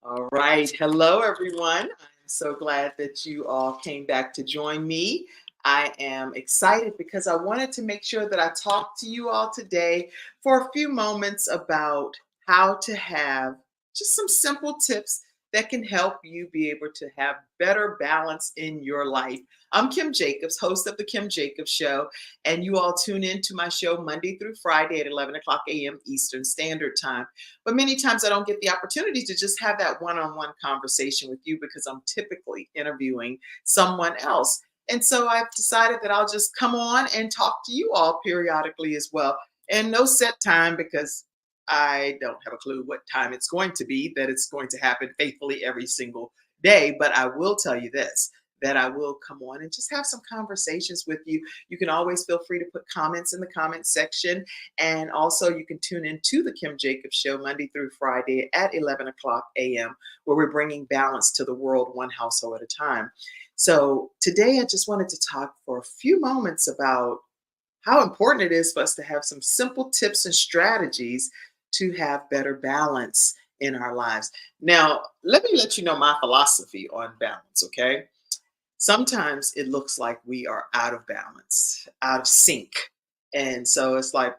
All right. Hello, everyone. I'm so glad that you all came back to join me. I am excited because I wanted to make sure that I talked to you all today for a few moments about how to have just some simple tips that can help you be able to have better balance in your life. I'm Kim Jacobs, host of The Kim Jacobs Show, and you all tune in to my show Monday through Friday at 11 o'clock a.m. Eastern Standard Time. But many times I don't get the opportunity to just have that one on one conversation with you because I'm typically interviewing someone else. And so I've decided that I'll just come on and talk to you all periodically as well. And no set time because I don't have a clue what time it's going to be, that it's going to happen faithfully every single day. But I will tell you this, that I will come on and just have some conversations with you. You can always feel free to put comments in the comment section. And also, you can tune in to the Kim Jacobs Show Monday through Friday at 11 o'clock a.m., where we're bringing balance to the world one household at a time. So, today I just wanted to talk for a few moments about how important it is for us to have some simple tips and strategies to have better balance in our lives. Now, let me let you know my philosophy on balance, okay? Sometimes it looks like we are out of balance, out of sync. And so it's like,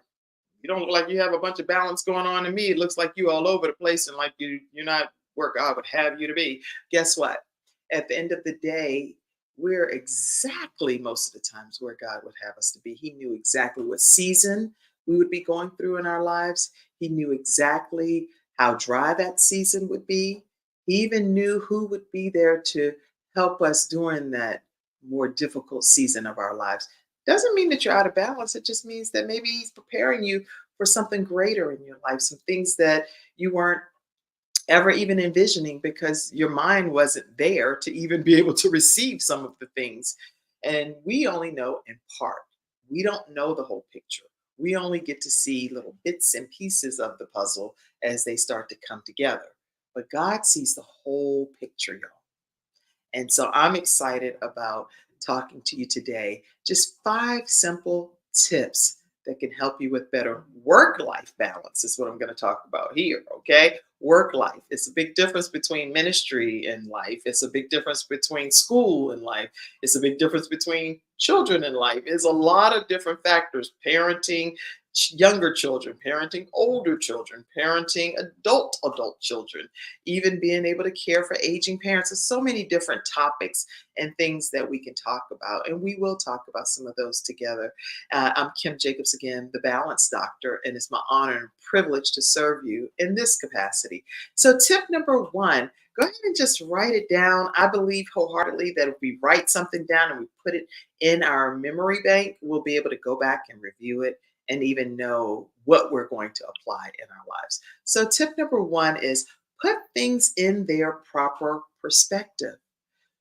you don't look like you have a bunch of balance going on to me. It looks like you all over the place and like you're not where God would have you to be. Guess what? At the end of the day, we're exactly most of the times where God would have us to be. He knew exactly what season we would be going through in our lives. He knew exactly how dry that season would be. He even knew who would be there to help us during that more difficult season of our lives. Doesn't mean that you're out of balance. It just means that maybe he's preparing you for something greater in your life, some things that you weren't ever even envisioning because your mind wasn't there to even be able to receive some of the things. And we only know in part. We don't know the whole picture. We only get to see little bits and pieces of the puzzle as they start to come together. But God sees the whole picture, y'all. And so I'm excited about talking to you today. Just 5 simple tips that can help you with better work life balance, is what I'm going to talk about here. Okay. Work life. It's a big difference between ministry and life. It's a big difference between school and life. It's a big difference between children and life. It's a lot of different factors. Parenting younger children, parenting older children, parenting adult children, even being able to care for aging parents. There's so many different topics and things that we can talk about, and we will talk about some of those together. I'm Kim Jacobs again, the Balance Doctor, and it's my honor and privilege to serve you in this capacity. So, tip number 1. Go ahead and just write it down. I believe wholeheartedly that if we write something down and we put it in our memory bank, we'll be able to go back and review it and even know what we're going to apply in our lives. So, tip number 1 is put things in their proper perspective.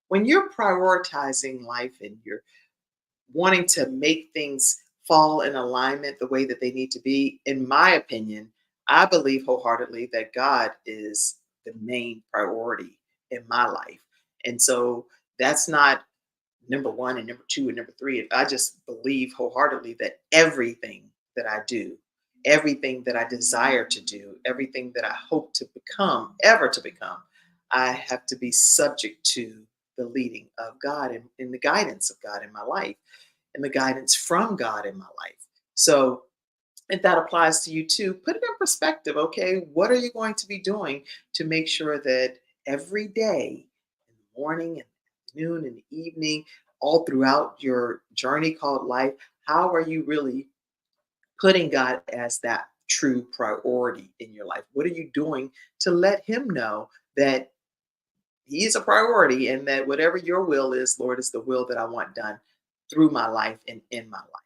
When you're prioritizing life and you're wanting to make things fall in alignment the way that they need to be, in my opinion, I believe wholeheartedly that God is the main priority in my life. And so that's not number 1 and number 2 and number 3. I just believe wholeheartedly that everything that I do, everything that I desire to do, everything that I hope to become, ever to become, I have to be subject to the leading of God and the guidance of God in my life and the guidance from God in my life. So if that applies to you too, put it in perspective. Okay, what are you going to be doing to make sure that every day, in the morning and noon and the evening, all throughout your journey called life, how are you really putting God as that true priority in your life? What are you doing to let Him know that He is a priority and that whatever your will is, Lord, is the will that I want done through my life and in my life?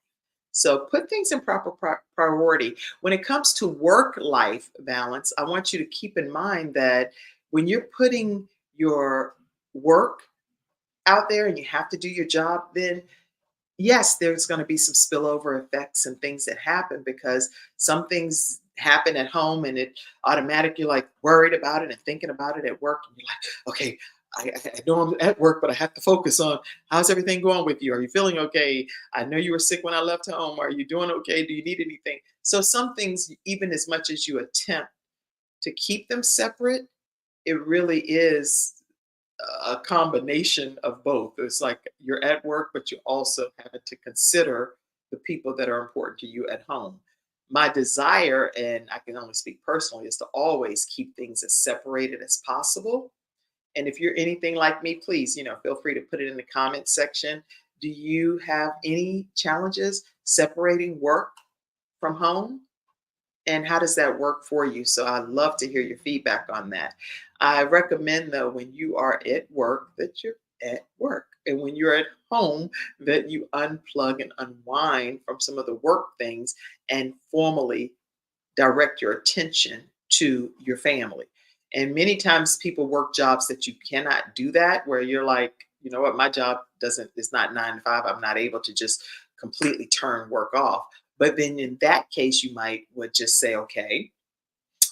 So put things in proper priority. When it comes to work life balance, I want you to keep in mind that when you're putting your work out there and you have to do your job, then yes, there's going to be some spillover effects and things that happen because some things happen at home and it automatically, you're like worried about it and thinking about it at work. And you're like, okay, I know I'm at work, but I have to focus on how's everything going with you? Are you feeling okay? I know you were sick when I left home. Are you doing okay? Do you need anything? So some things, even as much as you attempt to keep them separate, it really is a combination of both. It's like you're at work, but you also have to consider the people that are important to you at home. My desire, and I can only speak personally, is to always keep things as separated as possible. And if you're anything like me, please, feel free to put it in the comment section. Do you have any challenges separating work from home? And how does that work for you? So I'd love to hear your feedback on that. I recommend, though, when you are at work, that you're at work. And when you're at home, that you unplug and unwind from some of the work things and formally direct your attention to your family. And many times people work jobs that you cannot do that, where you're like, you know what, my job doesn't is not 9 to 5. I'm not able to just completely turn work off. But then in that case, you might would just say, okay,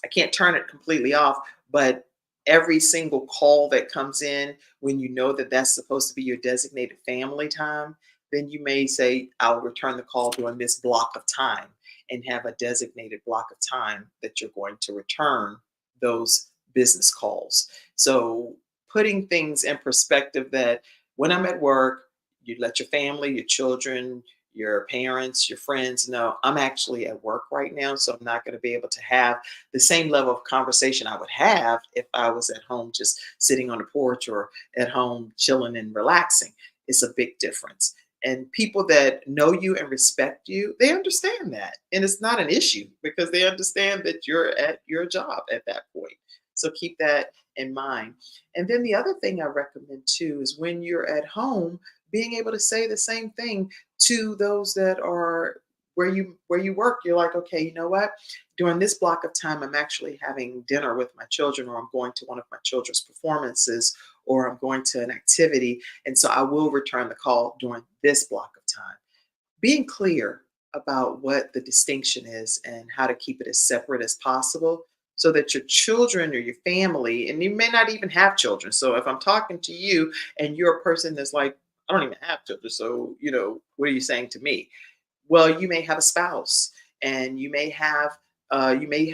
I can't turn it completely off, but every single call that comes in, when you know that that's supposed to be your designated family time, then you may say, I'll return the call during this block of time and have a designated block of time that you're going to return those business calls. So putting things in perspective that when I'm at work, you let your family, your children, your parents, your friends know I'm actually at work right now. So I'm not going to be able to have the same level of conversation I would have if I was at home just sitting on the porch or at home chilling and relaxing. It's a big difference. And people that know you and respect you, they understand that. And it's not an issue because they understand that you're at your job at that point. So keep that in mind. And then the other thing I recommend too is when you're at home, being able to say the same thing to those that are where you work. You're like, okay, you know what, during this block of time I'm actually having dinner with my children, or I'm going to one of my children's performances, or I'm going to an activity, and so I will return the call during this block of time. Being clear about what the distinction is and how to keep it as separate as possible, so that your children or your family, and you may not even have children. So if I'm talking to you and you're a person that's like, I don't even have children, so what are you saying to me? Well, you may have a spouse, and you may have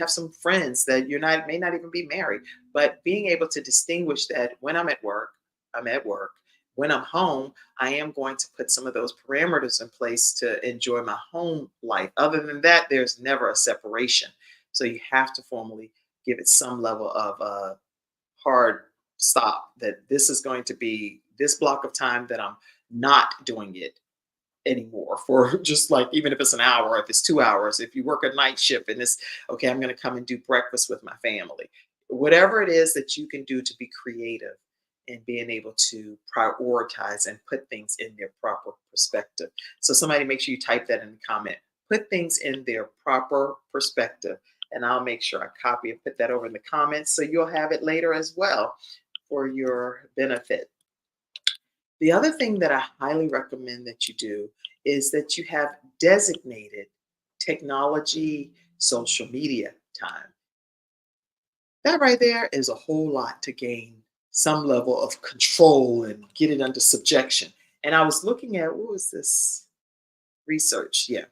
some friends that you're not may not even be married. But being able to distinguish that when I'm at work, I'm at work. When I'm home, I am going to put some of those parameters in place to enjoy my home life. Other than that, there's never a separation. So you have to formally give it some level of hard stop, that this is going to be this block of time that I'm not doing it anymore, for just like, even if it's an hour, if it's 2 hours, if you work a night shift and it's okay, I'm going to come and do breakfast with my family. Whatever it is that you can do to be creative and being able to prioritize and put things in their proper perspective. So somebody, make sure you type that in the comment. Put things in their proper perspective. And I'll make sure I copy and put that over in the comments so you'll have it later as well for your benefit. The other thing that I highly recommend that you do is that you have designated technology, social media time. That right there is a whole lot to gain some level of control and get it under subjection. And I was looking at, what was this research? Yeah.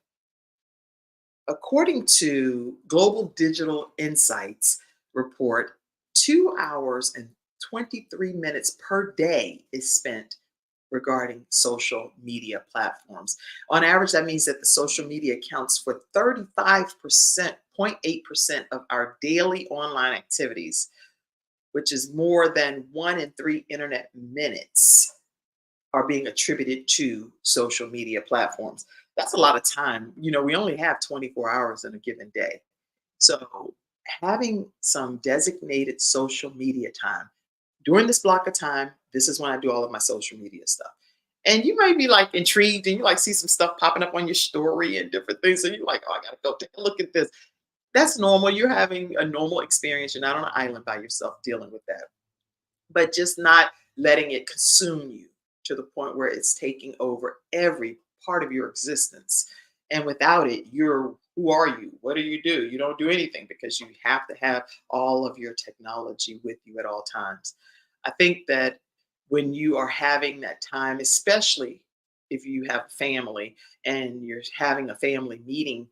According to Global Digital Insights report, 2 hours and 23 minutes per day is spent regarding social media platforms. On average, that means that the social media accounts for 35%, 0.8% of our daily online activities, which is more than 1 in 3 internet minutes are being attributed to social media platforms. That's a lot of time. We only have 24 hours in a given day. So having some designated social media time during this block of time, this is when I do all of my social media stuff. And you might be like intrigued and you like see some stuff popping up on your story and different things. And you're like, oh, I gotta go take a look at this. That's normal. You're having a normal experience. You're not on an island by yourself dealing with that. But just not letting it consume you to the point where it's taking over every part of your existence. And without it, who are you? What do? You don't do anything because you have to have all of your technology with you at all times. I think that when you are having that time, especially if you have a family and you're having a family meeting,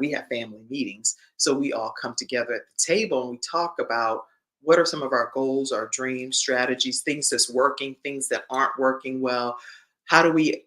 we have family meetings, so we all come together at the table and we talk about What are some of our goals, our dreams, strategies, things that's working, things that aren't working well? How do we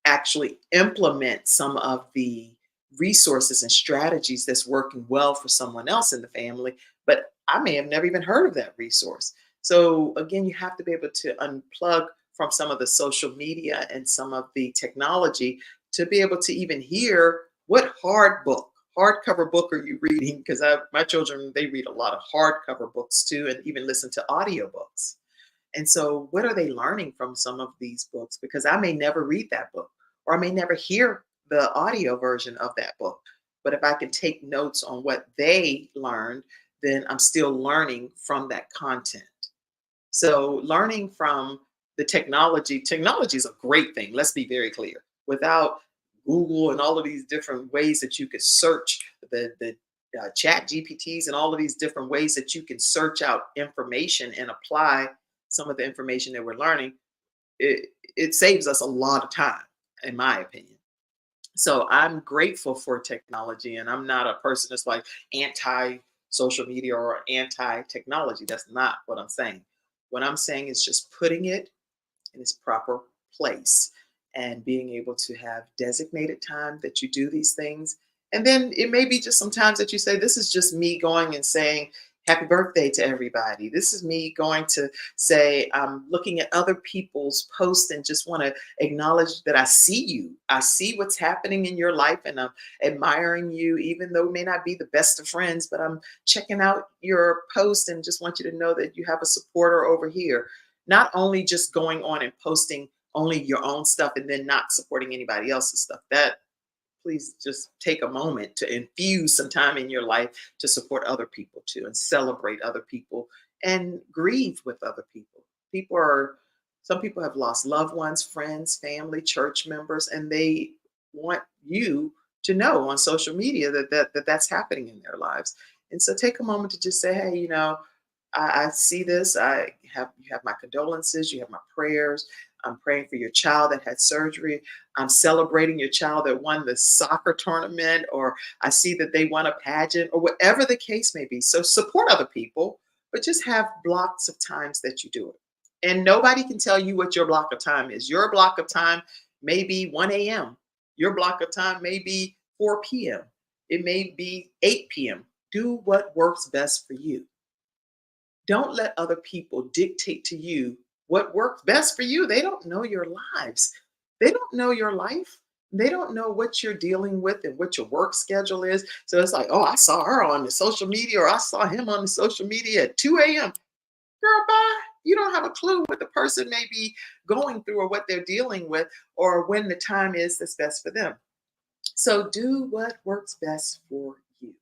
actually implement some of the resources and strategies that's working well for someone else in the family, but I may have never even heard of that resource. So again, you have to be able to unplug from some of the social media and some of the technology to be able to even hear what hardcover book are you reading? Because my children, they read a lot of hardcover books too, and even listen to audiobooks. And so, what are they learning from some of these books? Because I may never read that book, or I may never hear the audio version of that book. But if I can take notes on what they learned, then I'm still learning from that content. So, learning from the technology is a great thing. Let's be very clear. Without Google and all of these different ways that you could search the chat GPTs and all of these different ways that you can search out information and apply some of the information that we're learning, it saves us a lot of time, in my opinion. So I'm grateful for technology, and I'm not a person that's like anti social media or anti technology. That's not what I'm saying. What I'm saying is just putting it in its proper place and being able to have designated time that you do these things. And then it may be just sometimes that you say, this is just me going and saying, happy birthday to everybody. This is me going to say, I'm looking at other people's posts and just want to acknowledge that I see you. I see what's happening in your life and I'm admiring you, even though we may not be the best of friends, but I'm checking out your post and just want you to know that you have a supporter over here. Not only just going on and posting only your own stuff and then not supporting anybody else's stuff. That please just take a moment to infuse some time in your life to support other people too and celebrate other people and grieve with other people. People are some people have lost loved ones, friends, family, church members, and they want you to know on social media that's happening in their lives. And so take a moment to just say, hey, I see this. You have my condolences. You have my prayers. I'm praying for your child that had surgery. I'm celebrating your child that won the soccer tournament, or I see that they won a pageant, or whatever the case may be. So support other people, but just have blocks of times that you do it. And nobody can tell you what your block of time is. Your block of time may be 1 a.m. Your block of time may be 4 p.m. It may be 8 p.m. Do what works best for you. Don't let other people dictate to you what works best for you. They don't know your lives. They don't know your life. They don't know what you're dealing with and what your work schedule is. So it's like, oh, I saw her on the social media or I saw him on the social media at 2 a.m. Girl, bye. You don't have a clue what the person may be going through or what they're dealing with or when the time is that's best for them. So do what works best for you.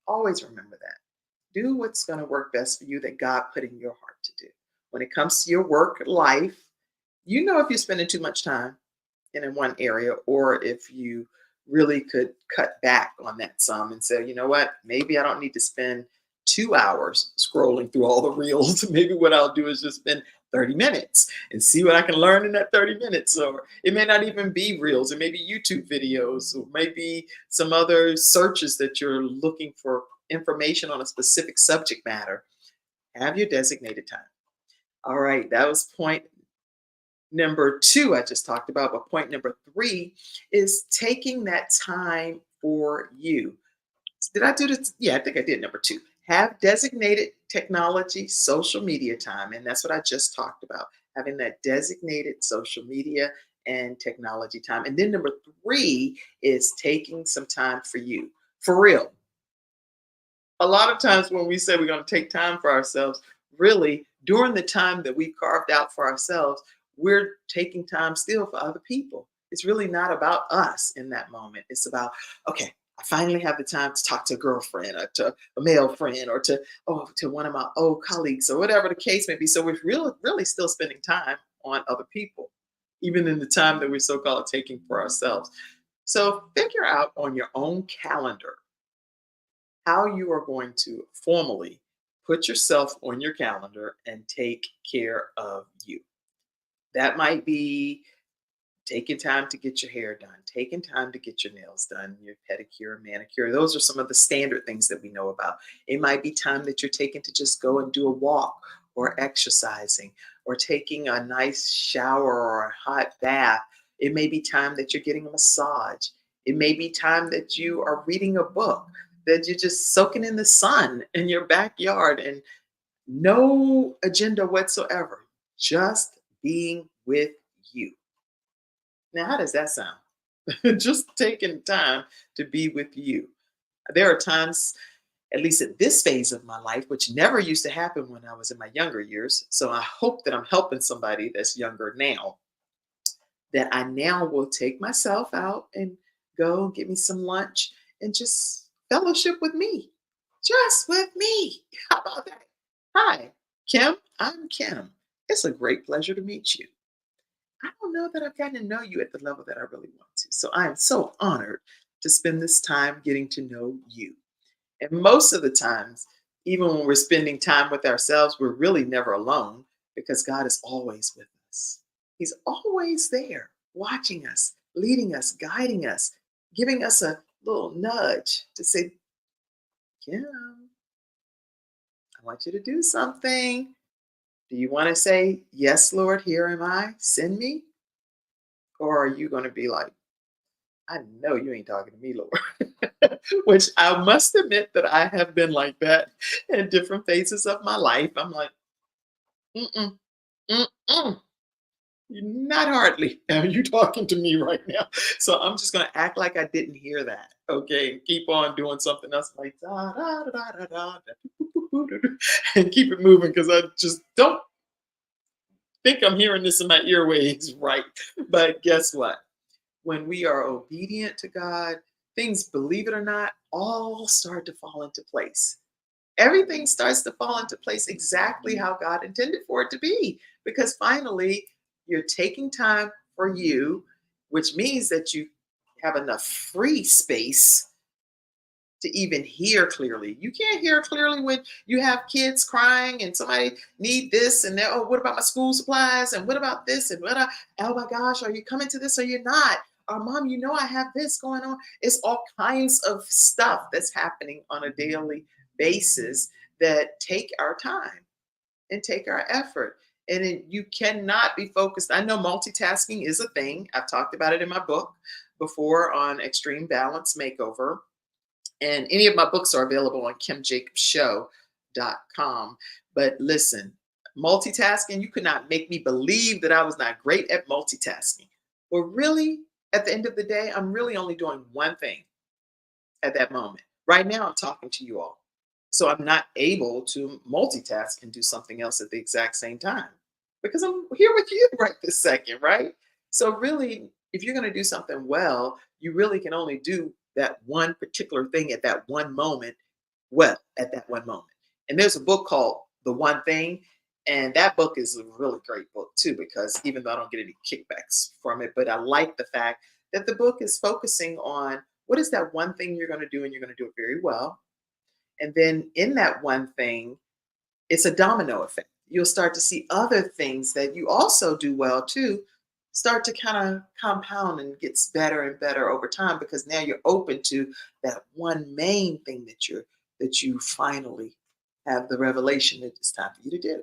Always remember that. Do what's going to work best for you that God put in your heart to do. When it comes to your work life, you know if you're spending too much time in one area or if you really could cut back on that some and say, you know what, maybe I don't need to spend 2 hours scrolling through all the reels. Maybe what I'll do is just spend 30 minutes and see what I can learn in that 30 minutes. Or it may not even be reels, it may be YouTube videos, or maybe some other searches that you're looking for information on a specific subject matter. Have your designated time. All right, that was point number two I just talked about. But point number three is taking that time for you. Did I do this? Yeah, I think I did number two. Have designated technology, social media time. And that's what I just talked about, having that designated social media and technology time. And then number three is taking some time for you. For real. A lot of times when we say we're going to take time for ourselves, really, during the time that we've carved out for ourselves, we're taking time still for other people. It's really not about us in that moment. It's about, okay, I finally have the time to talk to a girlfriend or to a male friend or to one of my old colleagues or whatever the case may be. So we're really still spending time on other people, even in the time that we're so-called taking for ourselves. So figure out on your own calendar how you are going to formally put yourself on your calendar and take care of you. That might be taking time to get your hair done, taking time to get your nails done, your pedicure, manicure. Those are some of the standard things that we know about. It might be time that you're taking to just go and do a walk or exercising or taking a nice shower or a hot bath. It may be time that you're getting a massage. It may be time that you are reading a book, that you're just soaking in the sun in your backyard and no agenda whatsoever, just being with you. Now, how does that sound? Just taking time to be with you. There are times, at least at this phase of my life, which never used to happen when I was in my younger years. So I hope that I'm helping somebody that's younger now, that I now will take myself out and go get me some lunch and just fellowship with me. Just with me. How about that? Hi, Kim. I'm Kim. It's a great pleasure to meet you. I don't know that I've gotten to know you at the level that I really want to. So I am so honored to spend this time getting to know you. And most of the times, even when we're spending time with ourselves, we're really never alone because God is always with us. He's always there, watching us, leading us, guiding us, giving us a little nudge to say, Kim, I want you to do something. Do you want to say, Yes, Lord, here am I, send me? Or are you going to be like, I know you ain't talking to me, Lord? Which I must admit that I have been like that in different phases of my life. I'm like, mm-mm, mm-mm. Not hardly. Are you talking to me right now? So I'm just going to act like I didn't hear that. Okay. And keep on doing something else like da, da, da, da, da, da, da, and keep it moving because I just don't think I'm hearing this in my earwaves right. But guess what? When we are obedient to God, things, believe it or not, all start to fall into place. Everything starts to fall into place exactly how God intended for it to be. Because finally, you're taking time for you, which means that you have enough free space to even hear clearly. You can't hear clearly when you have kids crying and somebody need this and that. Oh, what about my school supplies? And what about this? And oh my gosh, are you coming to this or you're not? Or mom, you know I have this going on. It's all kinds of stuff that's happening on a daily basis that take our time and take our effort. And you cannot be focused. I know multitasking is a thing. I've talked about it in my book before on Extreme Balance Makeover, and any of my books are available on kimjacobshow.com. But listen, multitasking, you could not make me believe that I was not great at multitasking. Well, really, at the end of the day, I'm really only doing one thing at that moment. Right now, I'm talking to you all. So I'm not able to multitask and do something else at the exact same time because I'm here with you right this second, right? So, really, if you're going to do something well, you really can only do that one particular thing at that one moment, well, at that one moment. And there's a book called The One Thing. And that book is a really great book too, because even though I don't get any kickbacks from it, but I like the fact that the book is focusing on what is that one thing you're going to do and you're going to do it very well. And then in that one thing, it's a domino effect. You'll start to see other things that you also do well too start to kind of compound and gets better and better over time because now you're open to that one main thing that you finally have the revelation that it's time for you to do.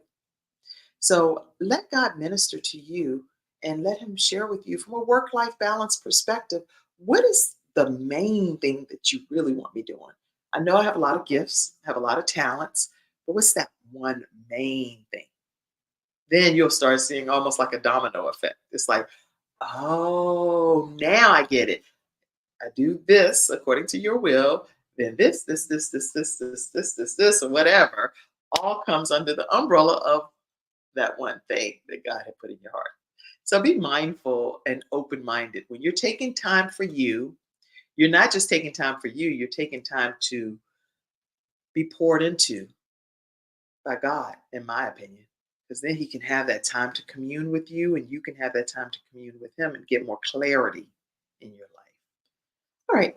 So let God minister to you and let him share with you from a work-life balance perspective, what is the main thing that you really want me doing? I know I have a lot of gifts, have a lot of talents, but what's that one main thing? Then you'll start seeing almost like a domino effect. It's like, oh, now I get it. I do this according to your will, then this, or whatever, all comes under the umbrella of that one thing that God had put in your heart. So be mindful and open minded. When you're taking time for you, you're not just taking time for you, you're taking time to be poured into by God, in my opinion. Because then he can have that time to commune with you and you can have that time to commune with him and get more clarity in your life. All right.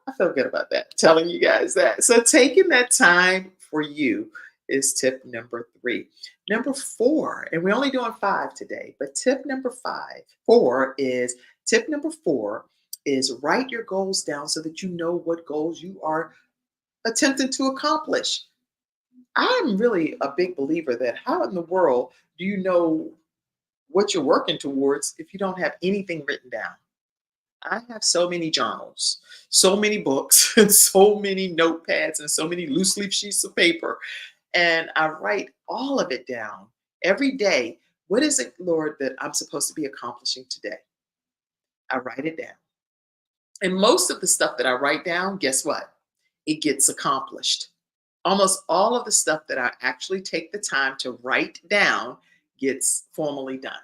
I feel good about that, telling you guys that. So taking that time for you is tip number 3. Number 4, and we're only doing 5 today, but tip number 4 is write your goals down so that you know what goals you are attempting to accomplish. I'm really a big believer that how in the world do you know what you're working towards if you don't have anything written down? I have so many journals, so many books, and so many notepads, and so many loose leaf sheets of paper. And I write all of it down every day. What is it, Lord, that I'm supposed to be accomplishing today? I write it down. And most of the stuff that I write down, guess what? It gets accomplished. Almost all of the stuff that I actually take the time to write down gets formally done.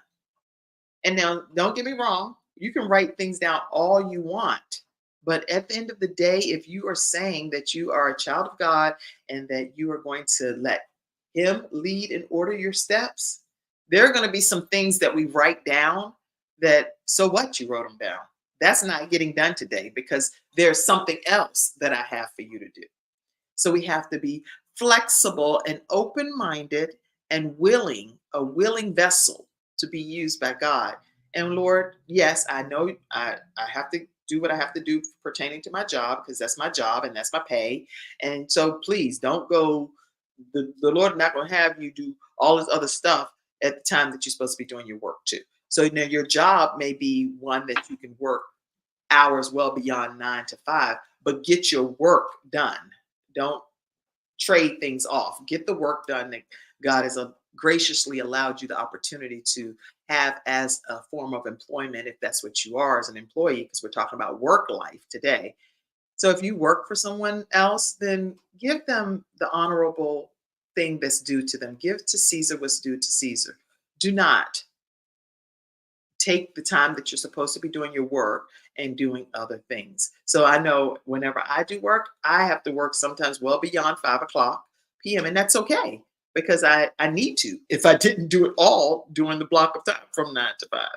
And now, don't get me wrong, you can write things down all you want. But at the end of the day, if you are saying that you are a child of God and that you are going to let Him lead and order your steps, there are going to be some things that we write down that, so what, you wrote them down? That's not getting done today because there's something else that I have for you to do. So we have to be flexible and open minded and willing, a willing vessel to be used by God. And Lord, yes, I know I have to do what I have to do pertaining to my job because that's my job and that's my pay. And so please don't go, the Lord not going to have you do all this other stuff at the time that you're supposed to be doing your work too. So now your job may be one that you can work hours well beyond 9 to 5, but get your work done. Don't trade things off. Get the work done that God has graciously allowed you the opportunity to have as a form of employment, if that's what you are as an employee, because we're talking about work life today. So if you work for someone else, then give them the honorable thing that's due to them. Give to Caesar what's due to Caesar. Do not take the time that you're supposed to be doing your work and doing other things. So I know whenever I do work, I have to work sometimes well beyond 5 o'clock p.m. And that's okay because I need to if I didn't do it all during the block of time from 9 to 5.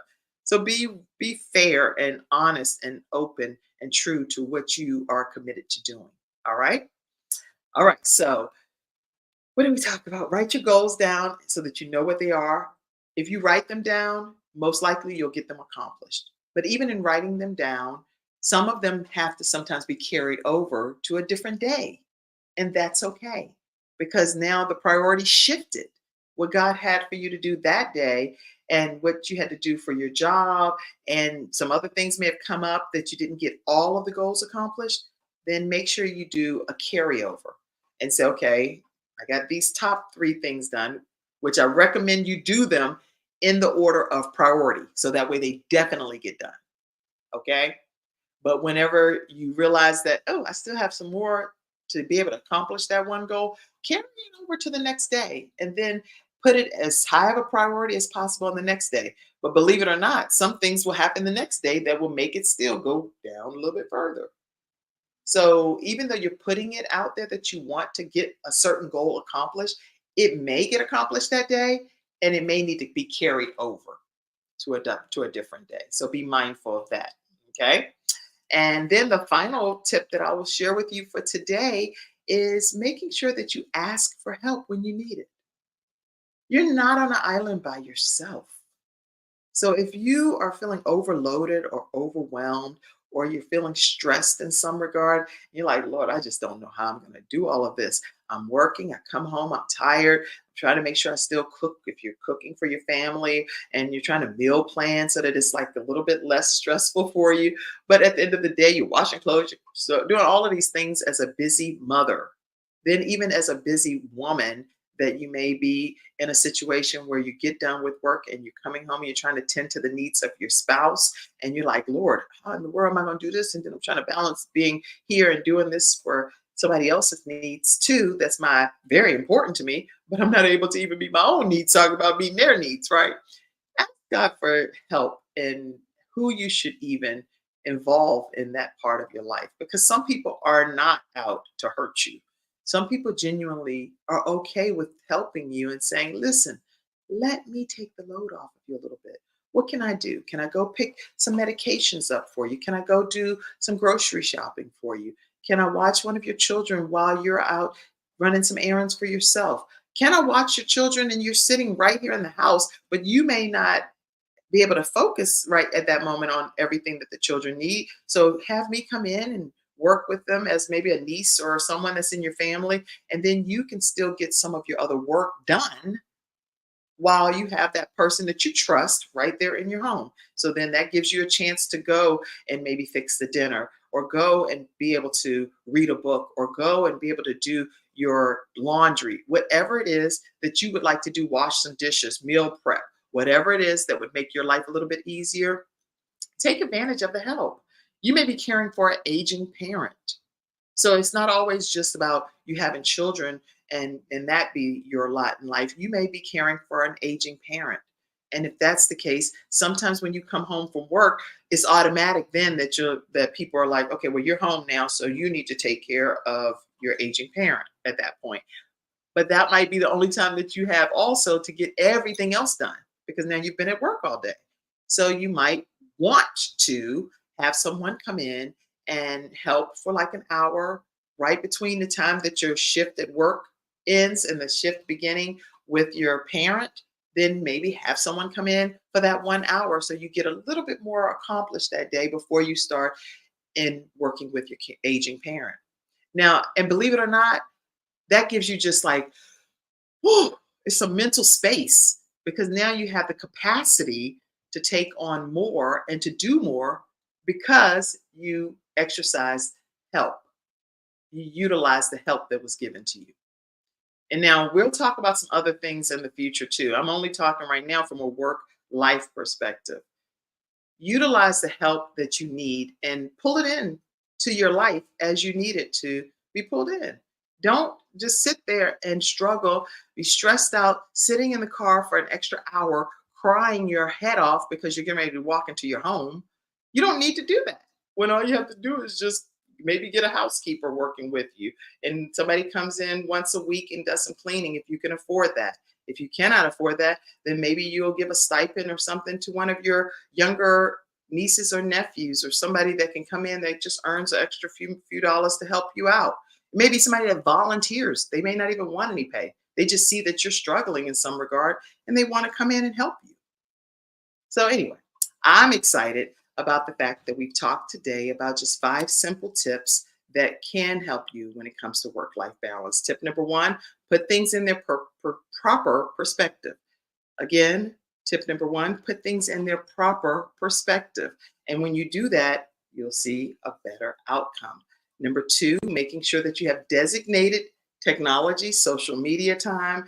So be fair and honest and open and true to what you are committed to doing. All right. All right. So what do we talk about? Write your goals down so that you know what they are. If you write them down, most likely you'll get them accomplished. But even in writing them down, some of them have to sometimes be carried over to a different day. And that's okay because now the priority shifted. What God had for you to do that day and what you had to do for your job, and some other things may have come up that you didn't get all of the goals accomplished, then make sure you do a carryover and say, okay, I got these top 3 things done, which I recommend you do them in the order of priority. So that way they definitely get done. Okay. But whenever you realize that, oh, I still have some more to be able to accomplish that one goal, carry it over to the next day and then put it as high of a priority as possible on the next day. But believe it or not, some things will happen the next day that will make it still go down a little bit further. So even though you're putting it out there that you want to get a certain goal accomplished, it may get accomplished that day and it may need to be carried over to a different day. So be mindful of that. Okay. And then the final tip that I will share with you for today is making sure that you ask for help when you need it. You're not on an island by yourself. So if you are feeling overloaded or overwhelmed, or you're feeling stressed in some regard, you're like, Lord, I just don't know how I'm going to do all of this. I'm working, I come home, I'm tired. I'm trying to make sure I still cook if you're cooking for your family and you're trying to meal plan so that it's like a little bit less stressful for you. But at the end of the day, you're washing clothes, you're so doing all of these things as a busy mother. Then even as a busy woman, that you may be in a situation where you get done with work and you're coming home and you're trying to tend to the needs of your spouse and you're like, Lord, how in the world am I going to do this? And then I'm trying to balance being here and doing this for somebody else's needs too. That's very important to me, but I'm not able to even meet my own needs. Talk about meeting their needs, right? Ask God for help in who you should even involve in that part of your life, because some people are not out to hurt you. Some people genuinely are okay with helping you and saying, listen, let me take the load off of you a little bit. What can I do? Can I go pick some medications up for you? Can I go do some grocery shopping for you? Can I watch one of your children while you're out running some errands for yourself? Can I watch your children and you're sitting right here in the house, but you may not be able to focus right at that moment on everything that the children need. So have me come in and work with them as maybe a niece or someone that's in your family, and then you can still get some of your other work done while you have that person that you trust right there in your home. So then that gives you a chance to go and maybe fix the dinner, or go and be able to read a book, or go and be able to do your laundry, whatever it is that you would like to do, wash some dishes, meal prep, whatever it is that would make your life a little bit easier. Take advantage of the help. You may be caring for an aging parent. So it's not always just about you having children and that be your lot in life. You may be caring for an aging parent. And if that's the case, sometimes when you come home from work, it's automatic then that people are like, okay, well, you're home now, so you need to take care of your aging parent at that point. But that might be the only time that you have also to get everything else done, because now you've been at work all day. So you might want to have someone come in and help for like an hour right between the time that your shift at work ends and the shift beginning with your parent. Then maybe have someone come in for that 1 hour so you get a little bit more accomplished that day before you start in working with your aging parent. Now, and believe it or not, that gives you just like, whew, it's some mental space, because now you have the capacity to take on more and to do more because you exercise help. You utilize the help that was given to you. And now we'll talk about some other things in the future too. I'm only talking right now from a work life perspective. Utilize the help that you need and pull it in to your life as you need it to be pulled in. Don't just sit there and struggle, be stressed out, sitting in the car for an extra hour, crying your head off because you're getting ready to walk into your home. You don't need to do that. When all you have to do is just maybe get a housekeeper working with you, and somebody comes in once a week and does some cleaning if you can afford that. If you cannot afford that, then maybe you'll give a stipend or something to one of your younger nieces or nephews, or somebody that can come in that just earns an extra few dollars to help you out. Maybe somebody that volunteers. They may not even want any pay. They just see that you're struggling in some regard and they want to come in and help you. So anyway, I'm excited about the fact that we've talked today about just 5 simple tips that can help you when it comes to work-life balance. Tip number 1, put things in their proper perspective. Again, tip number 1, put things in their proper perspective. And when you do that, you'll see a better outcome. Number 2, making sure that you have designated technology, social media time.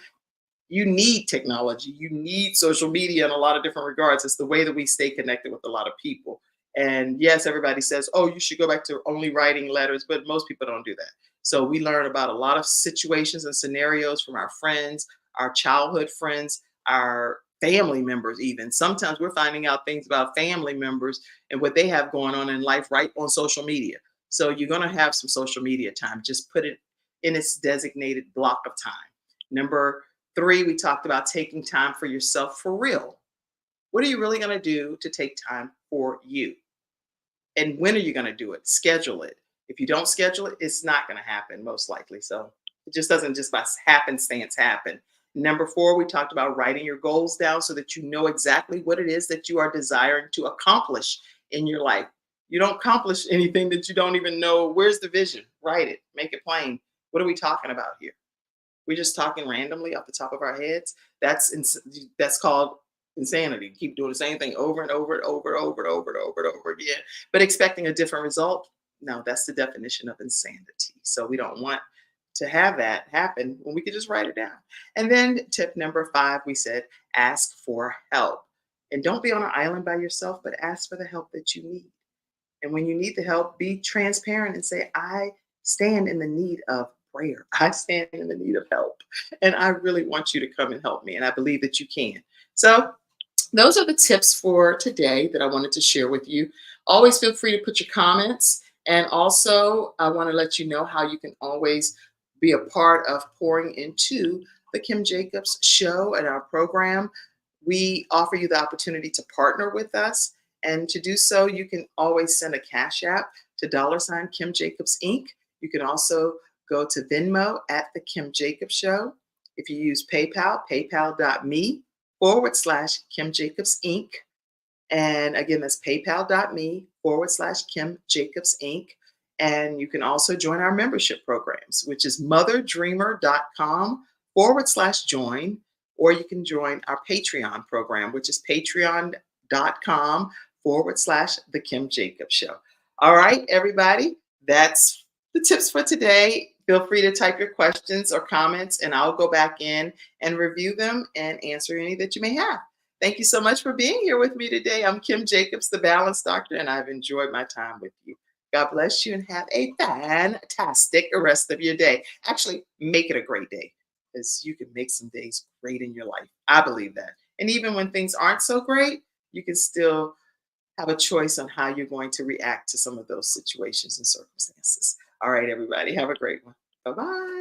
You need technology. You need social media in a lot of different regards. It's the way that we stay connected with a lot of people. And yes, everybody says, oh, you should go back to only writing letters, but most people don't do that. So we learn about a lot of situations and scenarios from our friends, our childhood friends, our family members, even. Sometimes we're finding out things about family members and what they have going on in life right on social media. So you're going to have some social media time. Just put it in its designated block of time. Number 3, we talked about taking time for yourself for real. What are you really going to do to take time for you? And when are you going to do it? Schedule it. If you don't schedule it, it's not going to happen, most likely. So it just doesn't just by happenstance happen. Number 4, we talked about writing your goals down so that you know exactly what it is that you are desiring to accomplish in your life. You don't accomplish anything that you don't even know. Where's the vision? Write it, make it plain. What are we talking about here? We're just talking randomly off the top of our heads. That's called insanity. Keep doing the same thing over and over and over and over and over and over and over again, but expecting a different result. No, that's the definition of insanity. So we don't want to have that happen when we could just write it down. And then tip number 5, we said, ask for help. And don't be on an island by yourself, but ask for the help that you need. And when you need the help, be transparent and say, I stand in the need of prayer. I stand in the need of help. And I really want you to come and help me. And I believe that you can. So those are the tips for today that I wanted to share with you. Always feel free to put your comments. And also, I want to let you know how you can always be a part of pouring into the Kim Jacobs Show and our program. We offer you the opportunity to partner with us. And to do so, you can always send a Cash App to $Kim Jacobs Inc. You can also go to Venmo at the Kim Jacobs Show. If you use PayPal, paypal.me/Kim Jacobs Inc. And again, that's paypal.me/Kim Jacobs Inc. And you can also join our membership programs, which is motherdreamer.com/join, or you can join our Patreon program, which is patreon.com/The Kim Jacobs Show. All right, everybody, that's the tips for today. Feel free to type your questions or comments, and I'll go back in and review them and answer any that you may have. Thank you so much for being here with me today. I'm Kim Jacobs, the Balance Doctor, and I've enjoyed my time with you. God bless you and have a fantastic rest of your day. Actually, make it a great day, because you can make some days great in your life. I believe that. And even when things aren't so great, you can still have a choice on how you're going to react to some of those situations and circumstances. All right, everybody, have a great one. Bye-bye.